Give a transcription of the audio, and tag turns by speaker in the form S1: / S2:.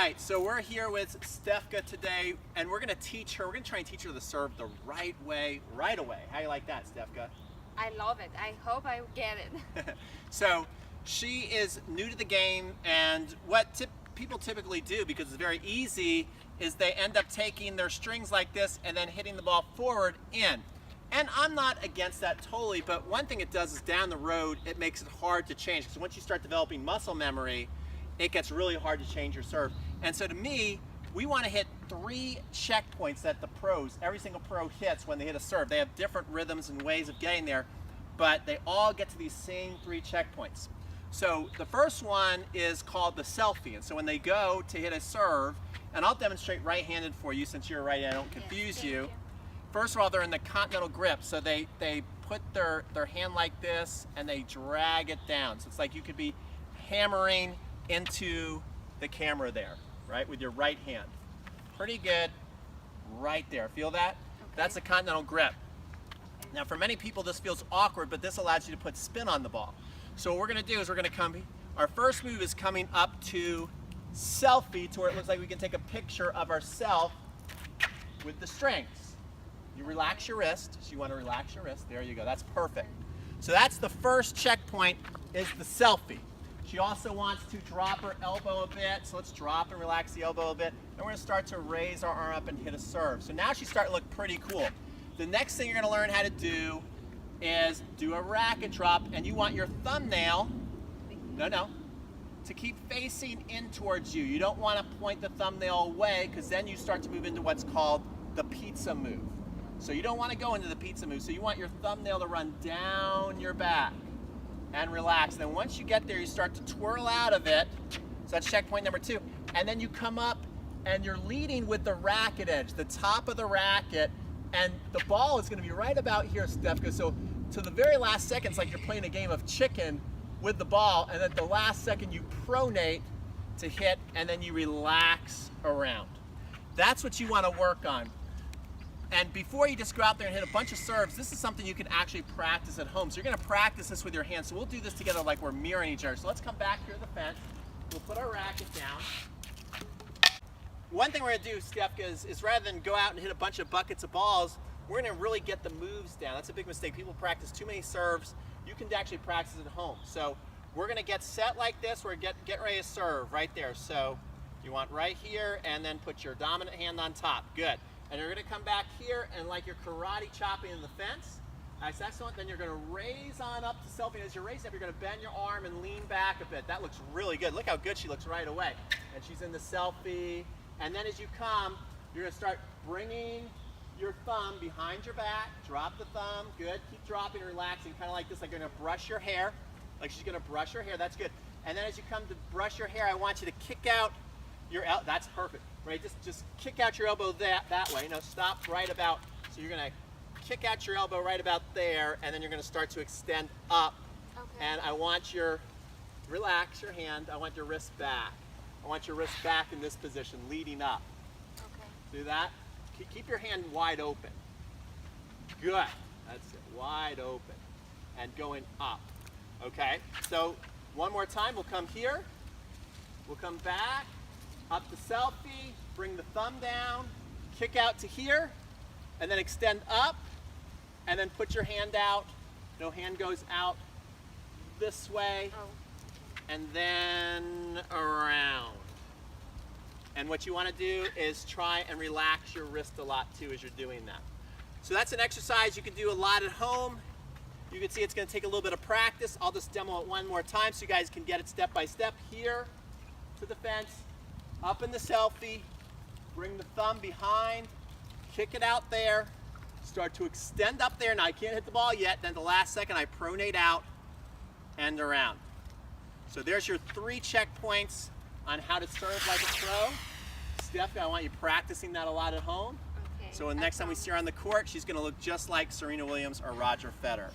S1: right, so we're here with Stefka today, and we're going to teach her. We're going to try and teach her to serve the right way, right away. How do you like that, Stefka?
S2: I love it. I hope I get it.
S1: So she is new to the game, and what people typically do, because it's very easy, is they end up taking their strings like this and then hitting the ball forward in. And I'm not against that totally, but one thing it does is down the road, it makes it hard to change. Because once you start developing muscle memory, it gets really hard to change your serve. And so to me, we want to hit 3 checkpoints that the pros, every single pro hits when they hit a serve. They have different rhythms and ways of getting there, but they all get to these same 3 checkpoints. So the first one is called the selfie. And so when they go to hit a serve, and I'll demonstrate right-handed for you since you're right, I don't confuse you. First of all, they're in the continental grip. So they put their hand like this and they drag it down. So it's like you could be hammering into the camera there, right, with your right hand. Pretty good right there. Feel that? Okay. That's a continental grip. Okay. Now for many people this feels awkward, but this allows you to put spin on the ball. So what we're going to do is we're going to come, our first move is coming up to selfie, to where it looks like we can take a picture of ourselves with the strings. You relax your wrist, so you want to relax your wrist, there you go, that's perfect. So that's the first checkpoint, is the selfie. She also wants to drop her elbow a bit, so let's drop and relax the elbow a bit. Then we're going to start to raise our arm up and hit a serve. So now she's starting to look pretty cool. The next thing you're going to learn how to do is do a racket drop, and you want your thumbnail, to keep facing in towards you. You don't want to point the thumbnail away, because then you start to move into what's called the pizza move. So you don't want to go into the pizza move, so you want your thumbnail to run down your back and relax. Then once you get there, you start to twirl out of it. So that's checkpoint number 2. And then you come up and you're leading with the racket edge, the top of the racket, and the ball is going to be right about here, Stefka. So to the very last second, it's like you're playing a game of chicken with the ball, and at the last second you pronate to hit, and then you relax around. That's what you want to work on. And before you just go out there and hit a bunch of serves, this is something you can actually practice at home. So you're going to practice this with your hands. So we'll do this together like we're mirroring each other. So let's come back here to the fence. We'll put our racket down. One thing we're going to do, Stefka, is rather than go out and hit a bunch of buckets of balls, we're going to really get the moves down. That's a big mistake. People practice too many serves. You can actually practice at home. So we're going to get set like this. We're going to get ready to serve right there. So you want right here, and then put your dominant hand on top. Good. And you're going to come back here and like you're karate chopping in the fence. That's excellent. Then you're going to raise on up to selfie. As you're raising up, you're going to bend your arm and lean back a bit. That looks really good. Look how good she looks right away. And she's in the selfie. And then as you come, you're going to start bringing your thumb behind your back. Drop the thumb. Good. Keep dropping and relaxing, kind of like this, like you're going to brush your hair. Like she's going to brush her hair. That's good. And then as you come to brush your hair, I want you to kick out your elbow. That's perfect. Right? Just kick out your elbow that way. No, stop right about. So you're going to kick out your elbow right about there, and then you're going to start to extend up. Okay. And I want relax your hand. I want your wrist back. I want your wrist back in this position, leading up. Okay. Do that. Keep your hand wide open. Good. That's it. Wide open. And going up. Okay. So one more time. We'll come here. We'll come back. Up to selfie, bring the thumb down, kick out to here, and then extend up, and then put your hand out. No, hand goes out this way, and then around. And what you want to do is try and relax your wrist a lot too as you're doing that. So that's an exercise you can do a lot at home. You can see it's going to take a little bit of practice. I'll just demo it one more time so you guys can get it step by step. Here to the fence. Up in the selfie, bring the thumb behind, kick it out there, start to extend up there. Now I can't hit the ball yet, then the last second I pronate out and around. So there's your 3 checkpoints on how to serve like a pro. Stefka, I want you practicing that a lot at home. Okay. So the next time we see her on the court, she's going to look just like Serena Williams or Roger Federer.